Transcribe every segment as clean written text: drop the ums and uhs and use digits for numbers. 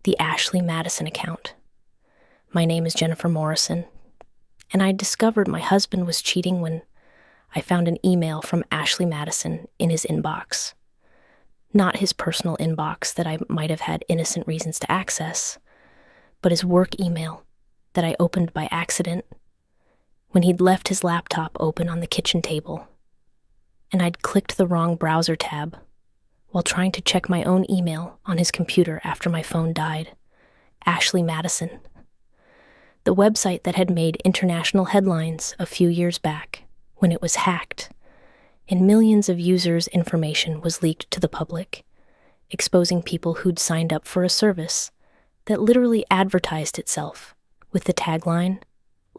the Ashley Madison account. My name is Jennifer Morrison, and I discovered my husband was cheating when I found an email from Ashley Madison in his inbox. Not his personal inbox that I might have had innocent reasons to access, but his work email that I opened by accident when he'd left his laptop open on the kitchen table, and I'd clicked the wrong browser tab while trying to check my own email on his computer after my phone died. Ashley Madison, the website that had made international headlines a few years back when it was hacked, and millions of users' information was leaked to the public, exposing people who'd signed up for a service that literally advertised itself with the tagline,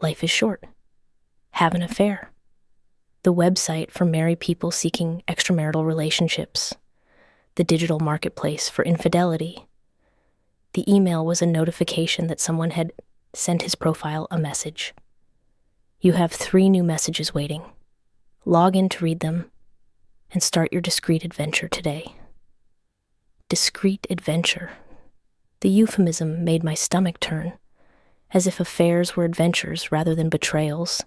"Life is short. Have an affair." The website for married people seeking extramarital relationships, the digital marketplace for infidelity. The email was a notification that someone had sent his profile a message. You have 3 new messages waiting. Log in to read them and start your discreet adventure today. Discreet adventure. The euphemism made my stomach turn, as if affairs were adventures rather than betrayals,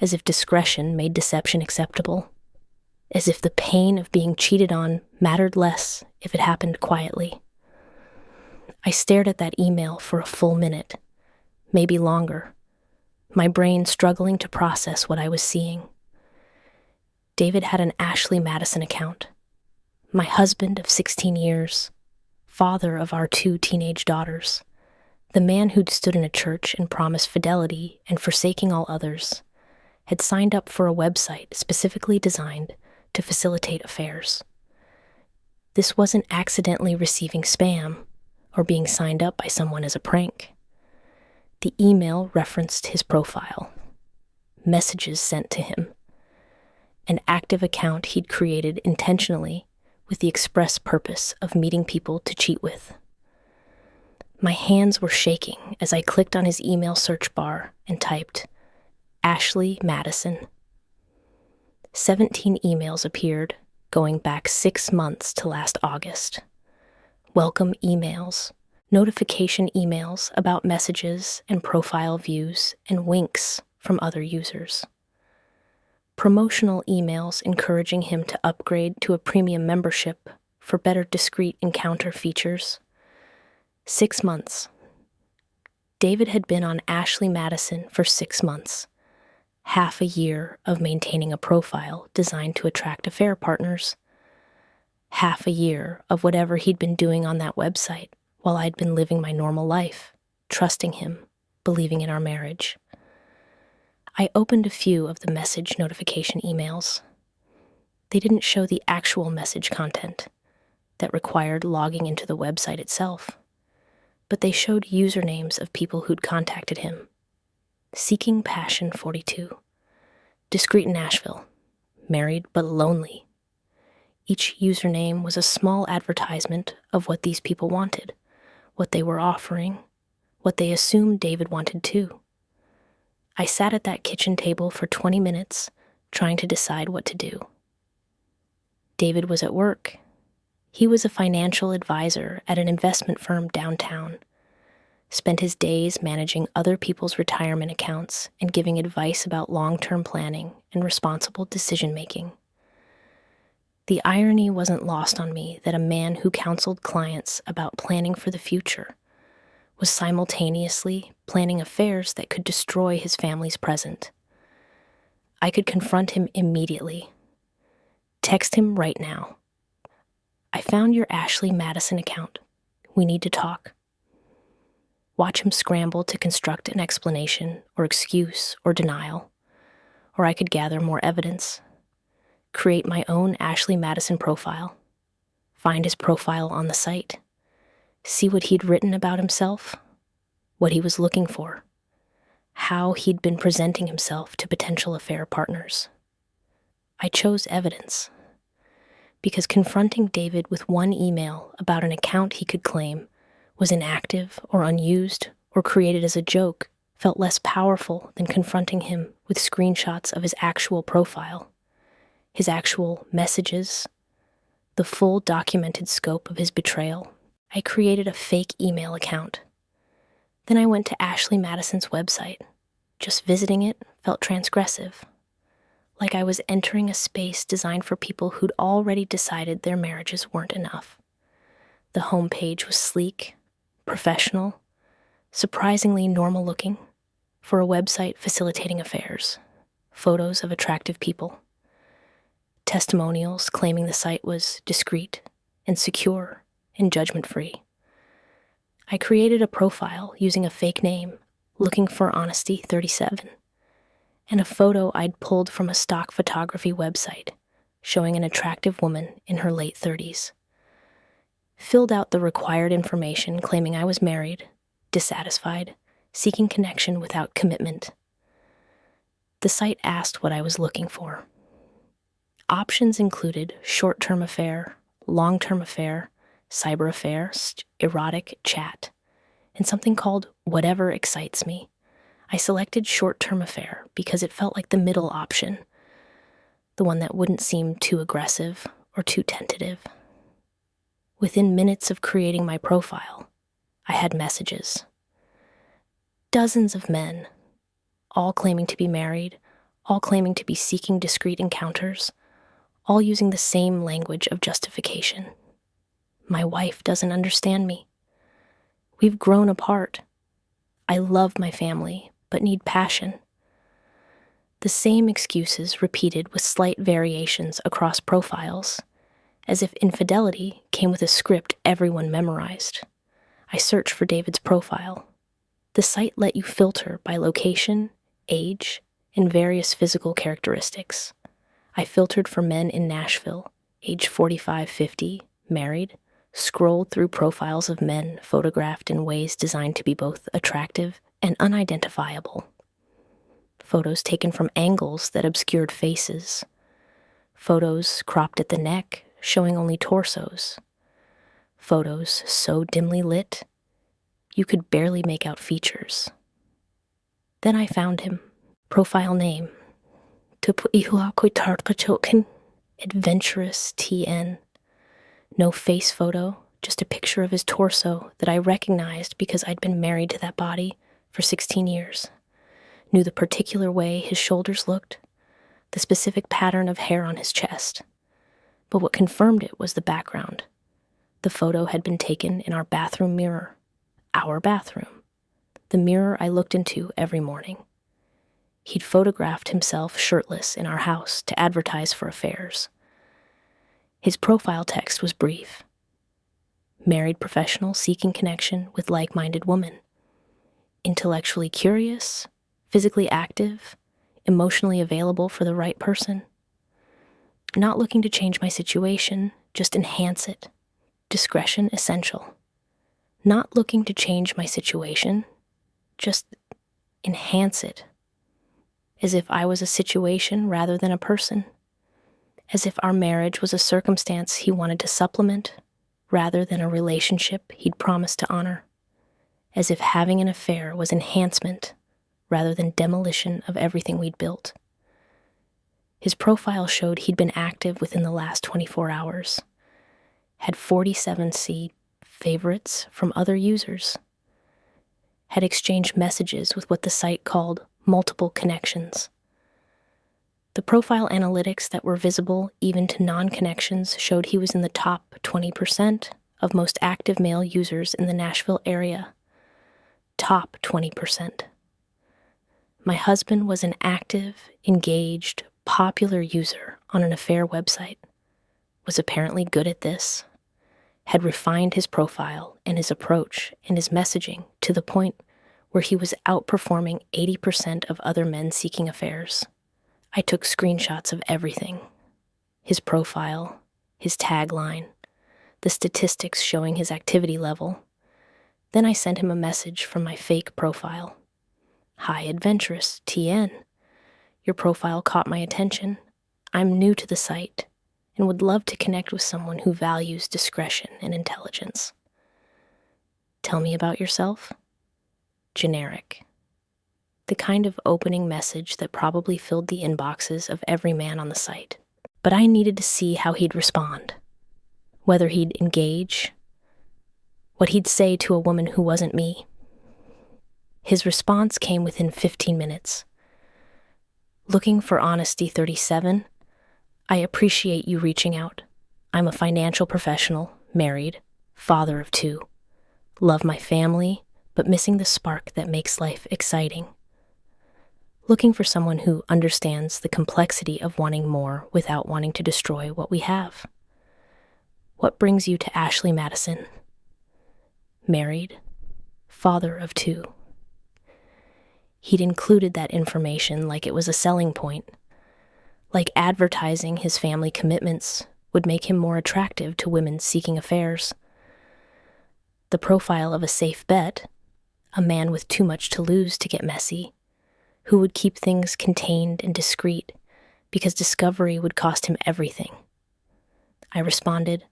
as if discretion made deception acceptable, as if the pain of being cheated on mattered less if it happened quietly. I stared at that email for a full minute, maybe longer, my brain struggling to process what I was seeing. David had an Ashley Madison account. My husband of 16 years, father of our 2 teenage daughters, the man who'd stood in a church and promised fidelity and forsaking all others, had signed up for a website specifically designed to facilitate affairs. This wasn't accidentally receiving spam or being signed up by someone as a prank. The email referenced his profile, messages sent to him, an active account he'd created intentionally with the express purpose of meeting people to cheat with. My hands were shaking as I clicked on his email search bar and typed, Ashley Madison. 17 emails appeared, going back 6 months to last August. Welcome emails, notification emails about messages and profile views, and winks from other users. Promotional emails encouraging him to upgrade to a premium membership for better discreet encounter features. 6 months. David had been on Ashley Madison for 6 months. Half a year of maintaining a profile designed to attract affair partners. Half a year of whatever he'd been doing on that website while I'd been living my normal life, trusting him, believing in our marriage. I opened a few of the message notification emails. They didn't show the actual message content that required logging into the website itself, but they showed usernames of people who'd contacted him. Seeking Passion 42, Discreet in Nashville, Married but Lonely. Each username was a small advertisement of what these people wanted, what they were offering, what they assumed David wanted too. I sat at that kitchen table for 20 minutes, trying to decide what to do. David was at work. He was a financial advisor at an investment firm downtown, spent his days managing other people's retirement accounts and giving advice about long-term planning and responsible decision-making. The irony wasn't lost on me that a man who counseled clients about planning for the future was simultaneously planning affairs that could destroy his family's present. I could confront him immediately. Text him right now. I found your Ashley Madison account. We need to talk. Watch him scramble to construct an explanation or excuse or denial. Or I could gather more evidence. Create my own Ashley Madison profile. Find his profile on the site. See what he'd written about himself, what he was looking for, how he'd been presenting himself to potential affair partners. I chose evidence, because confronting David with one email about an account he could claim was inactive or unused or created as a joke felt less powerful than confronting him with screenshots of his actual profile, his actual messages, the full documented scope of his betrayal I created a fake email account. Then I went to Ashley Madison's website. Just visiting it felt transgressive, like I was entering a space designed for people who'd already decided their marriages weren't enough. The homepage was sleek, professional, surprisingly normal-looking for a website facilitating affairs. Photos of attractive people. Testimonials claiming the site was discreet and secure and judgment-free. I created a profile using a fake name, looking for Honesty 37, and a photo I'd pulled from a stock photography website showing an attractive woman in her late 30s. Filled out the required information claiming I was married, dissatisfied, seeking connection without commitment. The site asked what I was looking for. Options included short-term affair, long-term affair, cyber affair, erotic chat, and something called Whatever Excites Me. I selected short-term affair because it felt like the middle option, the one that wouldn't seem too aggressive or too tentative. Within minutes of creating my profile, I had messages. Dozens of men, all claiming to be married, all claiming to be seeking discreet encounters, all using the same language of justification. My wife doesn't understand me. We've grown apart. I love my family, but need passion. The same excuses repeated with slight variations across profiles, as if infidelity came with a script everyone memorized. I searched for David's profile. The site let you filter by location, age, and various physical characteristics. I filtered for men in Nashville, age 45-50, married, scrolled through profiles of men photographed in ways designed to be both attractive and unidentifiable. Photos taken from angles that obscured faces. Photos cropped at the neck, showing only torsos. Photos so dimly lit, you could barely make out features. Then I found him. Profile name. Adventurous TN. No face photo, just a picture of his torso that I recognized because I'd been married to that body for 16 years. Knew the particular way his shoulders looked, the specific pattern of hair on his chest. But what confirmed it was the background. The photo had been taken in our bathroom mirror. Our bathroom. The mirror I looked into every morning. He'd photographed himself shirtless in our house to advertise for affairs. His profile text was brief. Married professional seeking connection with like-minded woman. Intellectually curious, physically active, emotionally available for the right person. Not looking to change my situation, just enhance it. Discretion essential. Not looking to change my situation, just enhance it. As if I was a situation rather than a person. As if our marriage was a circumstance he wanted to supplement rather than a relationship he'd promised to honor. As if having an affair was enhancement rather than demolition of everything we'd built. His profile showed he'd been active within the last 24 hours. Had 47C favorites from other users. Had exchanged messages with what the site called multiple connections. The profile analytics that were visible even to non-connections showed he was in the top 20% of most active male users in the Nashville area. Top 20%. My husband was an active, engaged, popular user on an affair website, was apparently good at this, had refined his profile and his approach and his messaging to the point where he was outperforming 80% of other men seeking affairs. I took screenshots of everything. His profile, his tagline, the statistics showing his activity level. Then I sent him a message from my fake profile. Hi, Adventurous TN. Your profile caught my attention. I'm new to the site and would love to connect with someone who values discretion and intelligence. Tell me about yourself. Generic. The kind of opening message that probably filled the inboxes of every man on the site. But I needed to see how he'd respond. Whether he'd engage, what he'd say to a woman who wasn't me. His response came within 15 minutes. Looking for honesty 37, I appreciate you reaching out. I'm a financial professional, married, father of 2. Love my family, but missing the spark that makes life exciting. Looking for someone who understands the complexity of wanting more without wanting to destroy what we have. What brings you to Ashley Madison? Married, father of 2. He'd included that information like it was a selling point, like advertising his family commitments would make him more attractive to women seeking affairs. The profile of a safe bet, a man with too much to lose to get messy, who would keep things contained and discreet because discovery would cost him everything. I responded,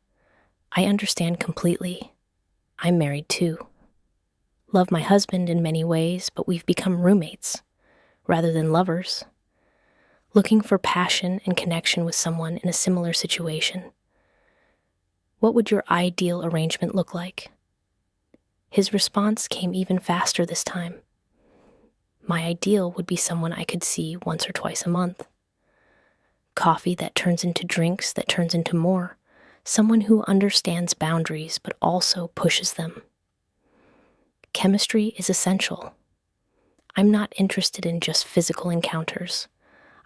I understand completely. I'm married too. Love my husband in many ways, but we've become roommates rather than lovers. Looking for passion and connection with someone in a similar situation. What would your ideal arrangement look like? His response came even faster this time. My ideal would be someone I could see once or twice a month. Coffee that turns into drinks that turns into more. Someone who understands boundaries but also pushes them. Chemistry is essential. I'm not interested in just physical encounters.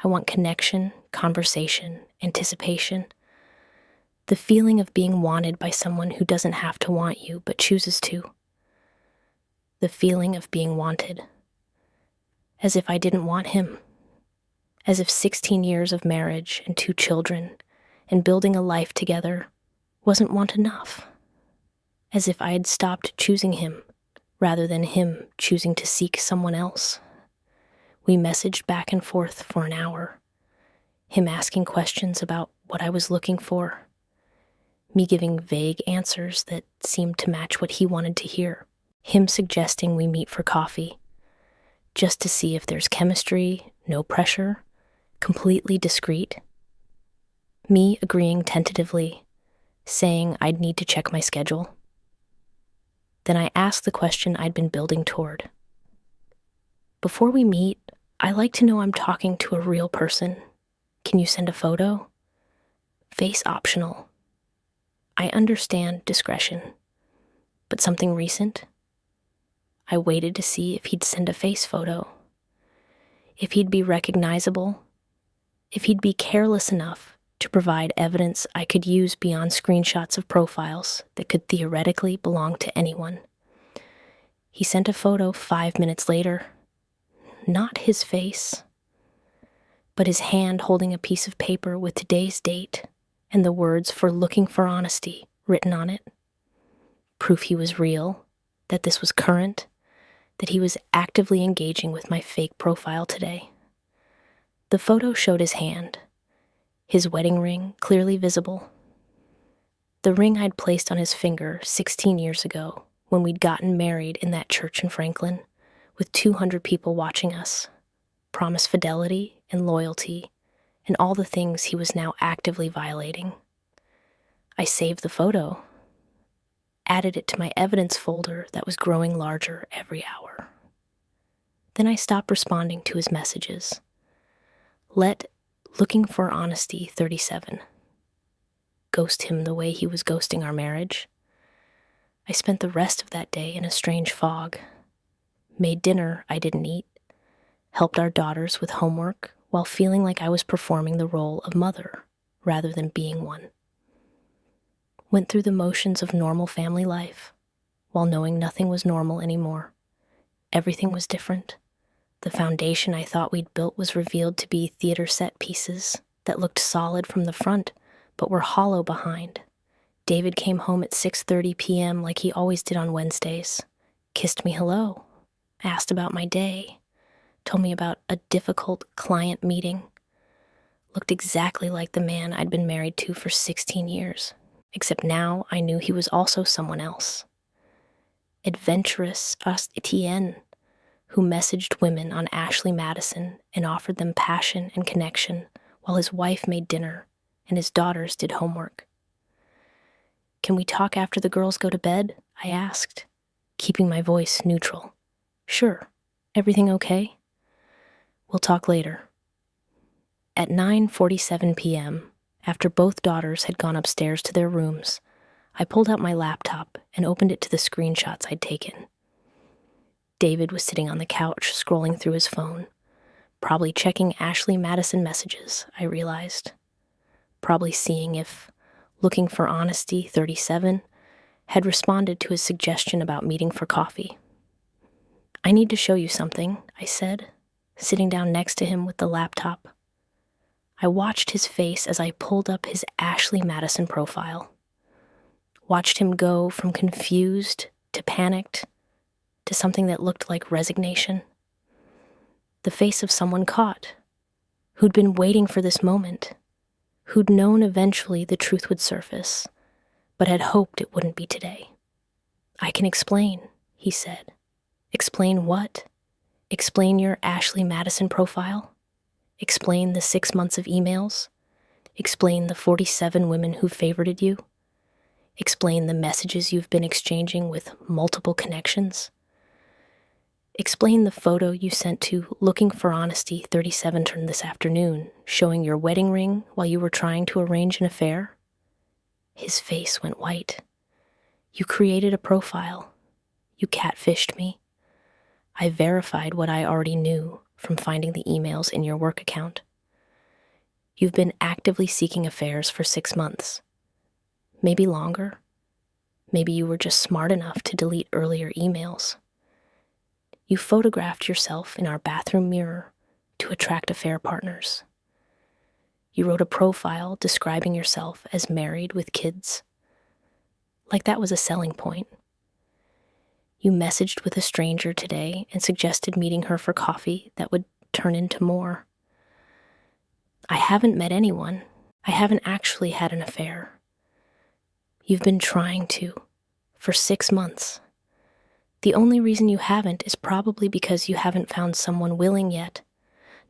I want connection, conversation, anticipation. The feeling of being wanted by someone who doesn't have to want you but chooses to. The feeling of being wanted. As if I didn't want him. As if 16 years of marriage and 2 children and building a life together wasn't want enough. As if I had stopped choosing him rather than him choosing to seek someone else. We messaged back and forth for an hour, him asking questions about what I was looking for, me giving vague answers that seemed to match what he wanted to hear, him suggesting we meet for coffee, just to see if there's chemistry, no pressure, completely discreet. Me agreeing tentatively, saying I'd need to check my schedule. Then I asked the question I'd been building toward. Before we meet, I like to know I'm talking to a real person. Can you send a photo? Face optional. I understand discretion, but something recent? I waited to see if he'd send a face photo, if he'd be recognizable, if he'd be careless enough to provide evidence I could use beyond screenshots of profiles that could theoretically belong to anyone. He sent a photo 5 minutes later. Not his face, but his hand holding a piece of paper with today's date and the words for looking for honesty written on it. Proof he was real, that this was current, that he was actively engaging with my fake profile today. The photo showed his hand, his wedding ring clearly visible. The ring I'd placed on his finger 16 years ago when we'd gotten married in that church in Franklin, with 200 people watching us, promised fidelity and loyalty and all the things he was now actively violating. I saved the photo, added it to my evidence folder that was growing larger every hour. Then I stopped responding to his messages. Let looking for honesty 37 ghost him the way he was ghosting our marriage. I spent the rest of that day in a strange fog, made dinner I didn't eat, helped our daughters with homework while feeling like I was performing the role of mother rather than being one. Went through the motions of normal family life while knowing nothing was normal anymore. Everything was different. The foundation I thought we'd built was revealed to be theater set pieces that looked solid from the front but were hollow behind. David came home at 6:30 p.m. like he always did on Wednesdays, kissed me hello, asked about my day, told me about a difficult client meeting, looked exactly like the man I'd been married to for 16 years, except now I knew he was also someone else. Adventurous Etienne, who messaged women on Ashley Madison and offered them passion and connection while his wife made dinner and his daughters did homework. Can we talk after the girls go to bed? I asked, keeping my voice neutral. Sure. Everything okay? We'll talk later. At 9:47 p.m., after both daughters had gone upstairs to their rooms, I pulled out my laptop and opened it to the screenshots I'd taken. David was sitting on the couch scrolling through his phone, probably checking Ashley Madison messages, I realized. Probably seeing if Looking for Honesty 37 had responded to his suggestion about meeting for coffee. I need to show you something, I said, sitting down next to him with the laptop. I watched his face as I pulled up his Ashley Madison profile. Watched him go from confused to panicked to something that looked like resignation. The face of someone caught, who'd been waiting for this moment, who'd known eventually the truth would surface, but had hoped it wouldn't be today. I can explain, he said. Explain what? Explain your Ashley Madison profile? Explain the 6 months of emails? Explain the 47 women who favorited you? Explain the messages you've been exchanging with multiple connections? Explain the photo you sent to Looking for Honesty 37 this afternoon, showing your wedding ring while you were trying to arrange an affair? His face went white. You created a profile. You catfished me. I verified what I already knew from finding the emails in your work account. You've been actively seeking affairs for 6 months. Maybe longer. Maybe you were just smart enough to delete earlier emails. You photographed yourself in our bathroom mirror to attract affair partners. You wrote a profile describing yourself as married with kids. Like that was a selling point. You messaged with a stranger today and suggested meeting her for coffee that would turn into more. I haven't met anyone. I haven't actually had an affair. You've been trying to, for 6 months. The only reason you haven't is probably because you haven't found someone willing yet,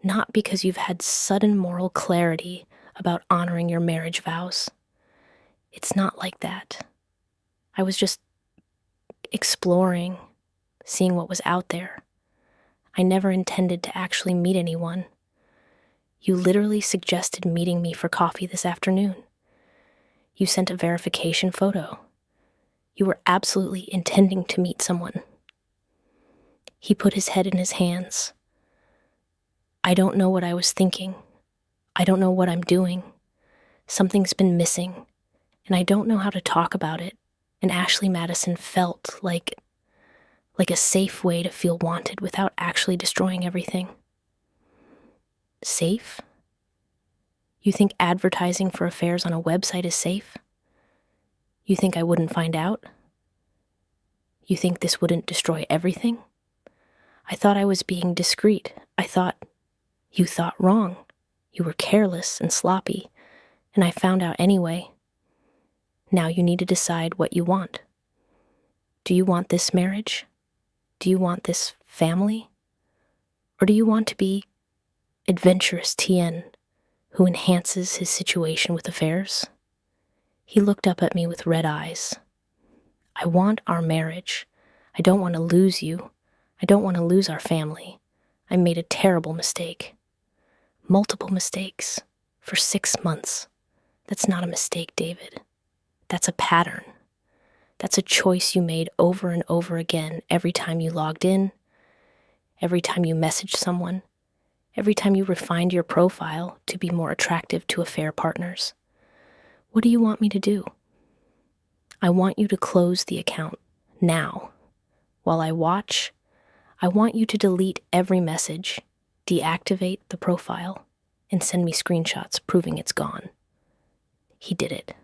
not because you've had sudden moral clarity about honoring your marriage vows. It's not like that. I was just exploring, seeing what was out there. I never intended to actually meet anyone. You literally suggested meeting me for coffee this afternoon. You sent a verification photo. You were absolutely intending to meet someone. He put his head in his hands. I don't know what I was thinking. I don't know what I'm doing. Something's been missing, and I don't know how to talk about it. And Ashley Madison felt like a safe way to feel wanted without actually destroying everything. Safe? You think advertising for affairs on a website is safe? You think I wouldn't find out? You think this wouldn't destroy everything? I thought I was being discreet. You thought wrong. You were careless and sloppy, and I found out anyway. Now you need to decide what you want. Do you want this marriage? Do you want this family? Or do you want to be adventurous Tien, who enhances his situation with affairs? He looked up at me with red eyes. I want our marriage. I don't want to lose you. I don't want to lose our family. I made a terrible mistake. Multiple mistakes. For 6 months. That's not a mistake, David. That's a pattern. That's a choice you made over and over again every time you logged in, every time you messaged someone, every time you refined your profile to be more attractive to affair partners. What do you want me to do? I want you to close the account now. While I watch, I want you to delete every message, deactivate the profile, and send me screenshots proving it's gone. He did it.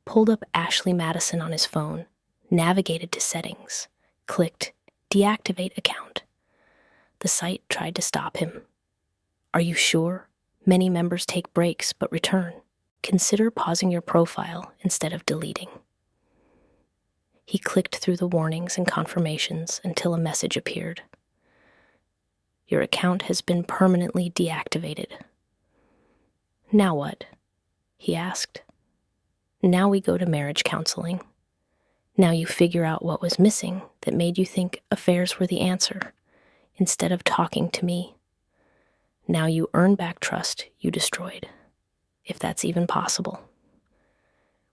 Pulled up Ashley Madison on his phone, navigated to settings, clicked deactivate account. The site tried to stop him. Are you sure? Many members take breaks but return. Consider pausing your profile instead of deleting. He clicked through the warnings and confirmations until a message appeared. Your account has been permanently deactivated. Now what? He asked. Now we go to marriage counseling. Now you figure out what was missing that made you think affairs were the answer, instead of talking to me. Now you earn back trust you destroyed, if that's even possible.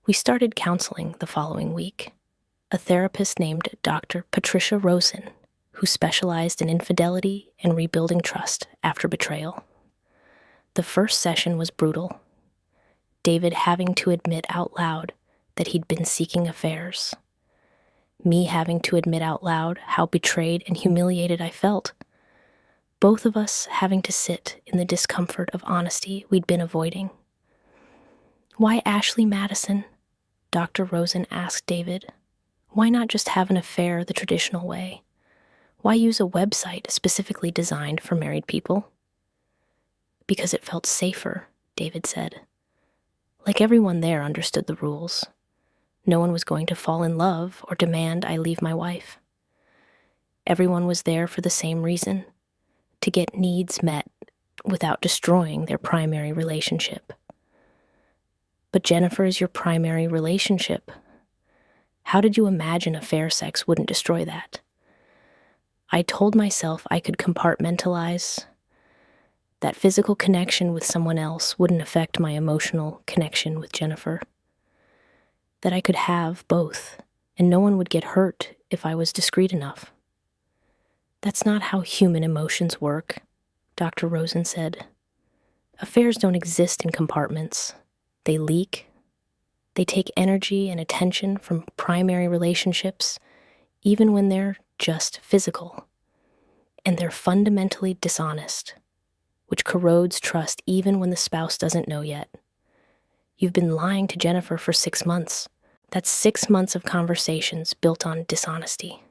We started counseling the following week. A therapist named Dr. Patricia Rosen, who specialized in infidelity and rebuilding trust after betrayal. The first session was brutal. David having to admit out loud that he'd been seeking affairs. Me having to admit out loud how betrayed and humiliated I felt. Both of us having to sit in the discomfort of honesty we'd been avoiding. "Why Ashley Madison?" Dr. Rosen asked David. "Why not just have an affair the traditional way? Why use a website specifically designed for married people?" "Because it felt safer," David said. Like everyone there understood the rules. No one was going to fall in love or demand I leave my wife. Everyone was there for the same reason, to get needs met without destroying their primary relationship. But Jennifer is your primary relationship. How did you imagine affair sex wouldn't destroy that? I told myself I could compartmentalize. That physical connection with someone else wouldn't affect my emotional connection with Jennifer. That I could have both, and no one would get hurt if I was discreet enough. "That's not how human emotions work," Dr. Rosen said. "Affairs don't exist in compartments. They leak. They take energy and attention from primary relationships, even when they're just physical. And they're fundamentally dishonest, which corrodes trust even when the spouse doesn't know yet. You've been lying to Jennifer for 6 months. That's 6 months of conversations built on dishonesty.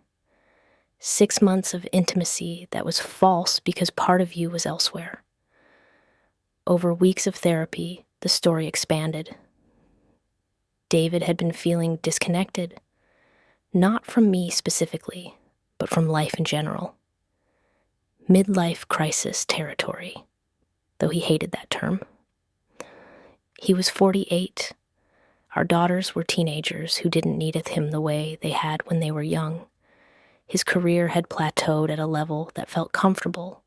6 months of intimacy that was false because part of you was elsewhere." Over weeks of therapy, the story expanded. David had been feeling disconnected, not from me specifically, but from life in general. Midlife crisis territory, though he hated that term. He was 48. Our daughters were teenagers who didn't need him the way they had when they were young. His career had plateaued at a level that felt comfortable,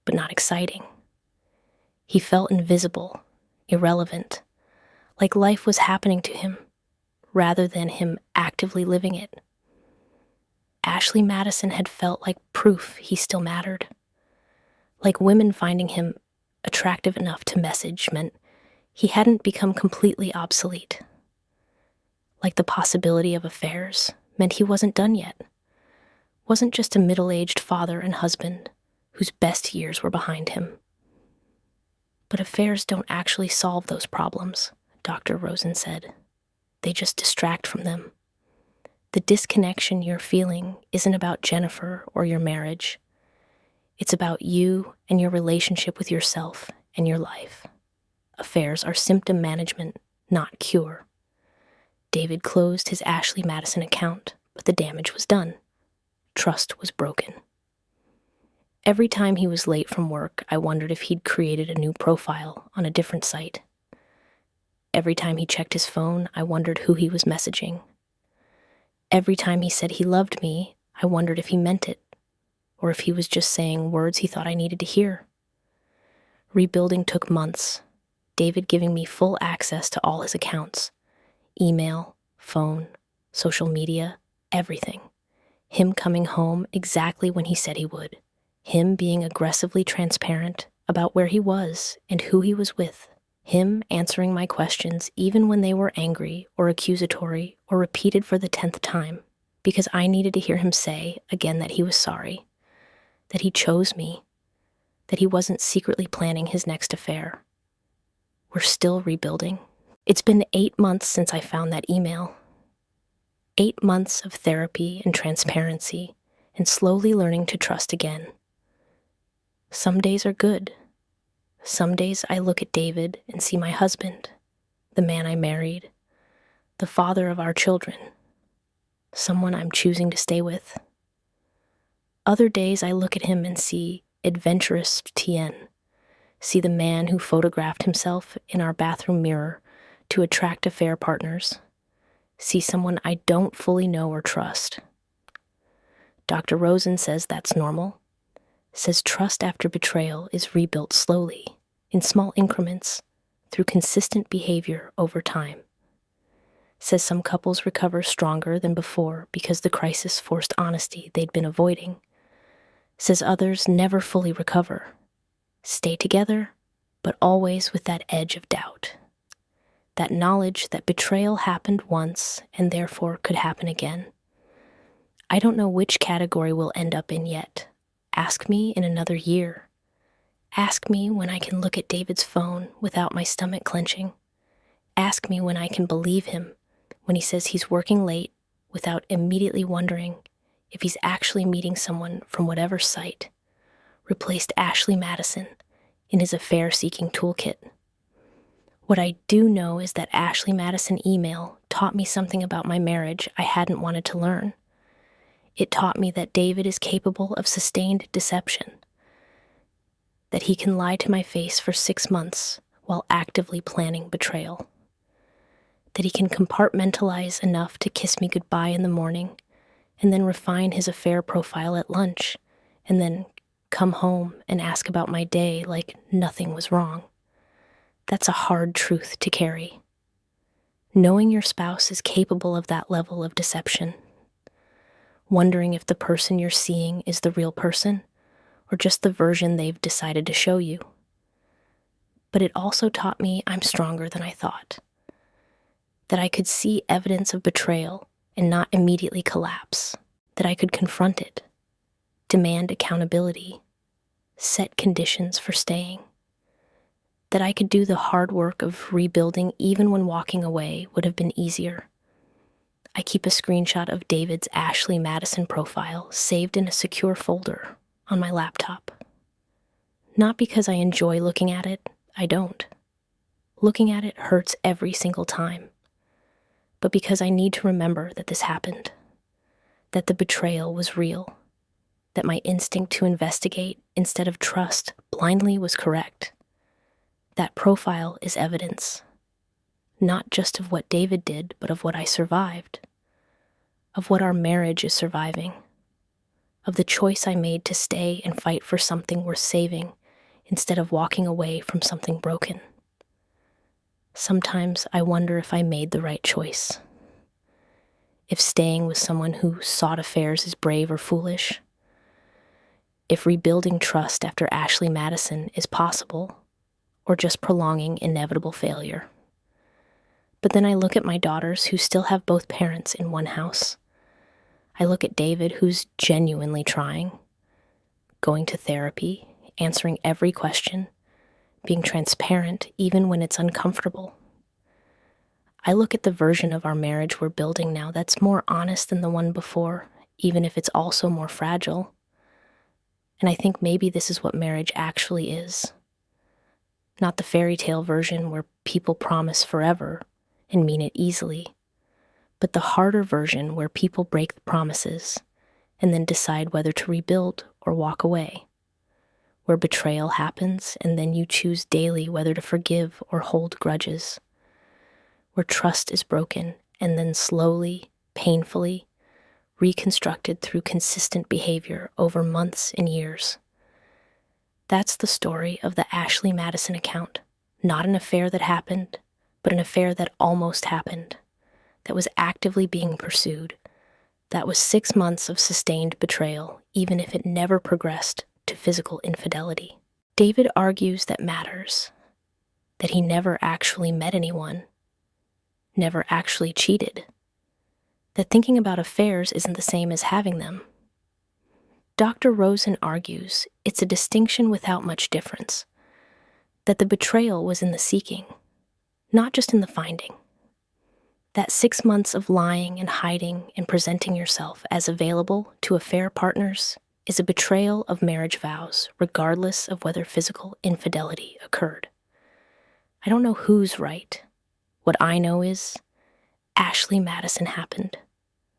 but not exciting. He felt invisible, irrelevant, like life was happening to him, rather than him actively living it. Ashley Madison had felt like proof he still mattered. Like women finding him attractive enough to message meant he hadn't become completely obsolete. Like the possibility of affairs meant he wasn't done yet. Wasn't just a middle-aged father and husband whose best years were behind him. But affairs don't actually solve those problems, Dr. Rosen said. They just distract from them. The disconnection you're feeling isn't about Jennifer or your marriage. It's about you and your relationship with yourself and your life. Affairs are symptom management, not cure. David closed his Ashley Madison account, but the damage was done. Trust was broken. Every time he was late from work, I wondered if he'd created a new profile on a different site. Every time he checked his phone, I wondered who he was messaging. Every time he said he loved me, I wondered if he meant it, or if he was just saying words he thought I needed to hear. Rebuilding took months, David giving me full access to all his accounts. Email, phone, social media, everything. Him coming home exactly when he said he would. Him being aggressively transparent about where he was and who he was with. Him answering my questions even when they were angry or accusatory or repeated for the 10th time, because I needed to hear him say again that he was sorry, that he chose me, that he wasn't secretly planning his next affair. We're still rebuilding. It's been 8 months since I found that email. 8 months of therapy and transparency and slowly learning to trust again. Some days are good. Some days I look at David and see my husband, the man I married, the father of our children, someone I'm choosing to stay with. Other days I look at him and see adventurous Tien, see the man who photographed himself in our bathroom mirror to attract affair partners, see someone I don't fully know or trust. Dr. Rosen says that's normal, says trust after betrayal is rebuilt slowly, in small increments, through consistent behavior over time. Says some couples recover stronger than before because the crisis forced honesty they'd been avoiding. Says others never fully recover, stay together, but always with that edge of doubt. That knowledge that betrayal happened once and therefore could happen again. I don't know which category we'll end up in yet. Ask me in another year. Ask me when I can look at David's phone without my stomach clenching. Ask me when I can believe him when he says he's working late without immediately wondering if he's actually meeting someone from whatever site replaced Ashley Madison in his affair-seeking toolkit. What I do know is that Ashley Madison email taught me something about my marriage I hadn't wanted to learn. It taught me that David is capable of sustained deception, that he can lie to my face for 6 months while actively planning betrayal, that he can compartmentalize enough to kiss me goodbye in the morning and then refine his affair profile at lunch and then come home and ask about my day like nothing was wrong. That's a hard truth to carry. Knowing your spouse is capable of that level of deception. Wondering if the person you're seeing is the real person or just the version they've decided to show you. But it also taught me I'm stronger than I thought. That I could see evidence of betrayal and not immediately collapse. That I could confront it, demand accountability, set conditions for staying. That I could do the hard work of rebuilding even when walking away would have been easier. I keep a screenshot of David's Ashley Madison profile saved in a secure folder on my laptop. Not because I enjoy looking at it, I don't. Looking at it hurts every single time. But because I need to remember that this happened, that the betrayal was real, that my instinct to investigate instead of trust blindly was correct. That profile is evidence, not just of what David did, but of what I survived, of what our marriage is surviving, of the choice I made to stay and fight for something worth saving instead of walking away from something broken. Sometimes I wonder if I made the right choice. If staying with someone who sought affairs is brave or foolish. If rebuilding trust after Ashley Madison is possible, or just prolonging inevitable failure. But then I look at my daughters who still have both parents in one house. I look at David who's genuinely trying, going to therapy, answering every question, being transparent even when it's uncomfortable. I look at the version of our marriage we're building now that's more honest than the one before, even if it's also more fragile. And I think maybe this is what marriage actually is. Not the fairy tale version where people promise forever and mean it easily, but the harder version where people break the promises and then decide whether to rebuild or walk away, where betrayal happens and then you choose daily whether to forgive or hold grudges, where trust is broken and then slowly, painfully, reconstructed through consistent behavior over months and years. That's the story of the Ashley Madison account. Not an affair that happened, but an affair that almost happened, that was actively being pursued, that was 6 months of sustained betrayal, even if it never progressed to physical infidelity. David argues that matters, that he never actually met anyone, never actually cheated, that thinking about affairs isn't the same as having them. Dr. Rosen argues it's a distinction without much difference, that the betrayal was in the seeking, not just in the finding. That 6 months of lying and hiding and presenting yourself as available to affair partners is a betrayal of marriage vows, regardless of whether physical infidelity occurred. I don't know who's right. What I know is Ashley Madison happened.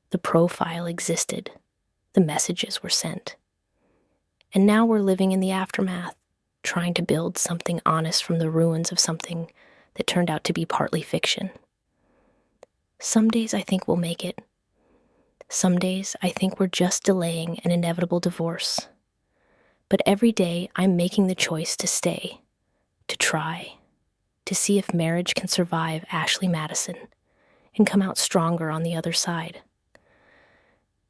The profile existed. The messages were sent. And now we're living in the aftermath, trying to build something honest from the ruins of something that turned out to be partly fiction. Some days I think we'll make it. Some days I think we're just delaying an inevitable divorce. But every day I'm making the choice to stay, to try, to see if marriage can survive Ashley Madison and come out stronger on the other side.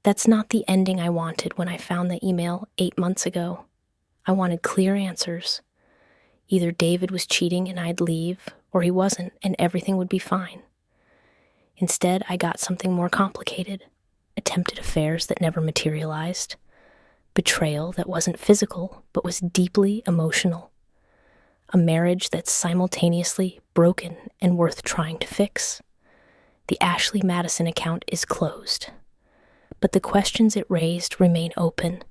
That's not the ending I wanted when I found the email 8 months ago. I wanted clear answers. Either David was cheating and I'd leave, or he wasn't and everything would be fine. Instead, I got something more complicated. Attempted affairs that never materialized. Betrayal that wasn't physical, but was deeply emotional. A marriage that's simultaneously broken and worth trying to fix. The Ashley Madison account is closed, but the questions it raised remain open.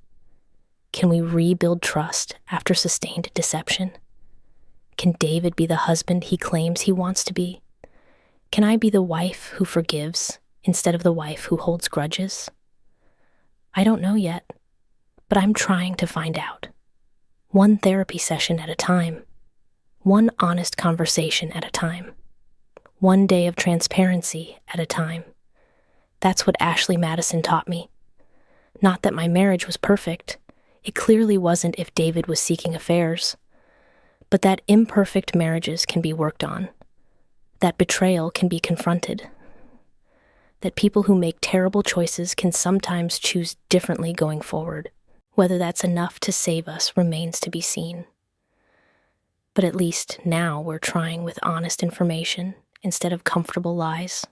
Can we rebuild trust after sustained deception? Can David be the husband he claims he wants to be? Can I be the wife who forgives instead of the wife who holds grudges? I don't know yet, but I'm trying to find out. One therapy session at a time. One honest conversation at a time. One day of transparency at a time. That's what Ashley Madison taught me. Not that my marriage was perfect. It clearly wasn't if David was seeking affairs. But that imperfect marriages can be worked on. That betrayal can be confronted. That people who make terrible choices can sometimes choose differently going forward. Whether that's enough to save us remains to be seen. But at least now we're trying with honest information instead of comfortable lies.